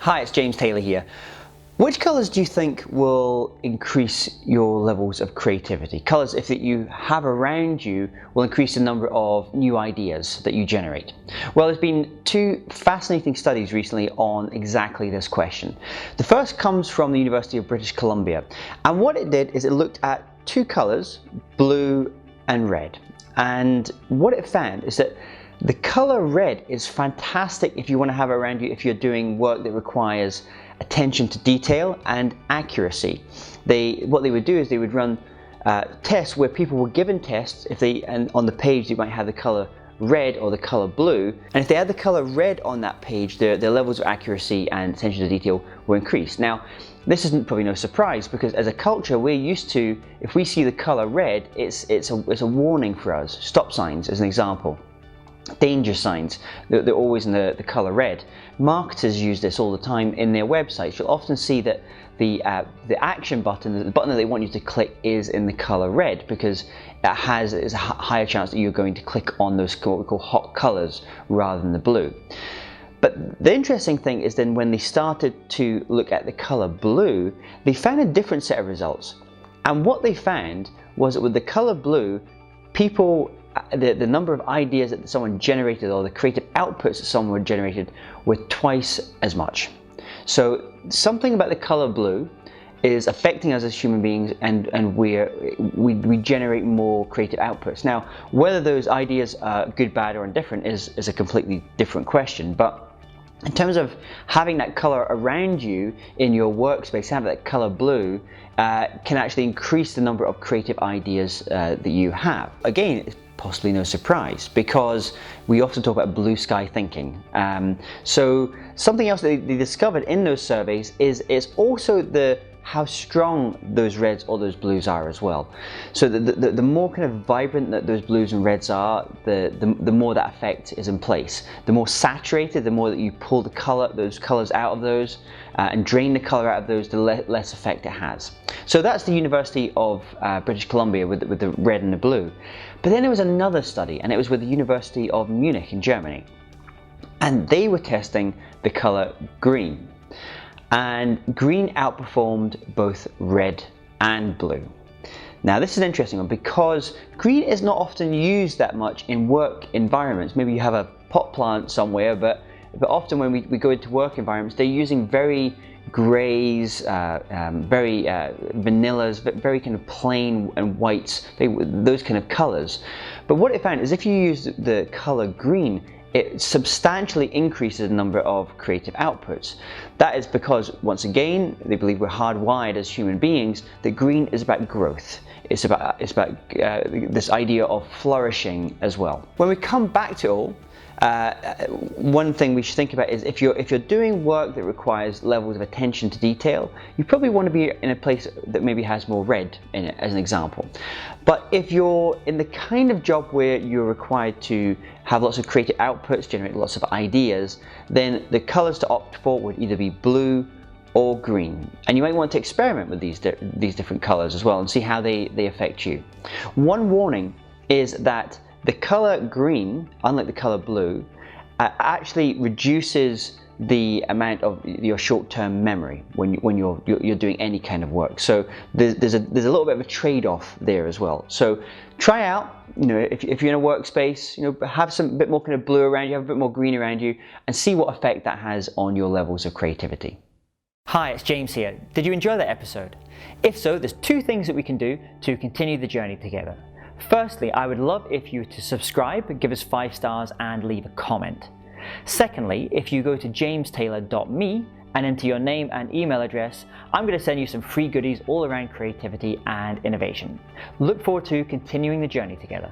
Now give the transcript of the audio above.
Hi, it's James Taylor here. Which colours do you think will increase your levels of creativity? Colours, if that you have around you, will increase the number of new ideas that you generate. Well, there's been two fascinating studies recently on exactly this question. The first comes from the University of British Columbia, and what it did is it looked at two colours, blue and red. And what it found is that the colour red is fantastic if you want to have it around you if you're doing work that requires attention to detail and accuracy. What they would do is they would run tests where people were given tests and on the page you might have the colour red or the colour blue, and if they had the colour red on that page, their levels of accuracy and attention to detail were increased. Now, this isn't probably no surprise, because as a culture we're used to, if we see the colour red, it's a warning for us. Stop signs as an example. Danger signs, they're always in the colour red. Marketers use this all the time in their websites. You'll often see that the action button, the button that they want you to click, is in the colour red, because it's a higher chance that you're going to click on those what we call hot colours rather than the blue. But the interesting thing is then when they started to look at the colour blue, they found a different set of results. And what they found was that with the colour blue, the number of ideas that someone generated, or the creative outputs that someone generated, were twice as much. So something about the color blue is affecting us as human beings, and we generate more creative outputs. Now, whether those ideas are good, bad, or indifferent is a completely different question. But in terms of having that color around you in your workspace, having that color blue can actually increase the number of creative ideas that you have. Again, it's possibly no surprise, because we often talk about blue sky thinking. So something else that they discovered in those surveys is also how strong those reds or those blues are as well. So the more kind of vibrant that those blues and reds are, the more that effect is in place. The more saturated, the more that you pull those colors out of those and drain the color out of those, the less effect it has. So that's the University of British Columbia with the red and the blue. But then there was another study, and it was with the University of Munich in Germany, and they were testing the color green. And green outperformed both red and blue. Now, this is an interesting one, because green is not often used that much in work environments. Maybe you have a pot plant somewhere, but often when we go into work environments, they're using very greys, very vanillas, very kind of plain and whites, those kind of colors. But what it found is if you use the color green, it substantially increases the number of creative outputs. That is because, once again, they believe we're hardwired as human beings that green is about growth. It's about this idea of flourishing as well. When we come back to it all, one thing we should think about is if you're doing work that requires levels of attention to detail, you probably want to be in a place that maybe has more red in it, as an example. But if you're in the kind of job where you're required to have lots of creative outputs, generate lots of ideas, then the colors to opt for would either be blue or green. And you might want to experiment with these different colors as well and see how they affect you. One warning is that the color green, unlike the color blue, actually reduces the amount of your short-term memory when you're doing any kind of work. So there's a little bit of a trade-off there as well. So try out, if you're in a workspace, have a bit more kind of blue around you, have a bit more green around you, and see what effect that has on your levels of creativity. Hi, it's James here. Did you enjoy that episode? If so, there's two things that we can do to continue the journey together. Firstly, I would love if you to subscribe, give us 5 stars, and leave a comment. Secondly, if you go to jamestaylor.me and enter your name and email address, I'm going to send you some free goodies all around creativity and innovation. Look forward to continuing the journey together.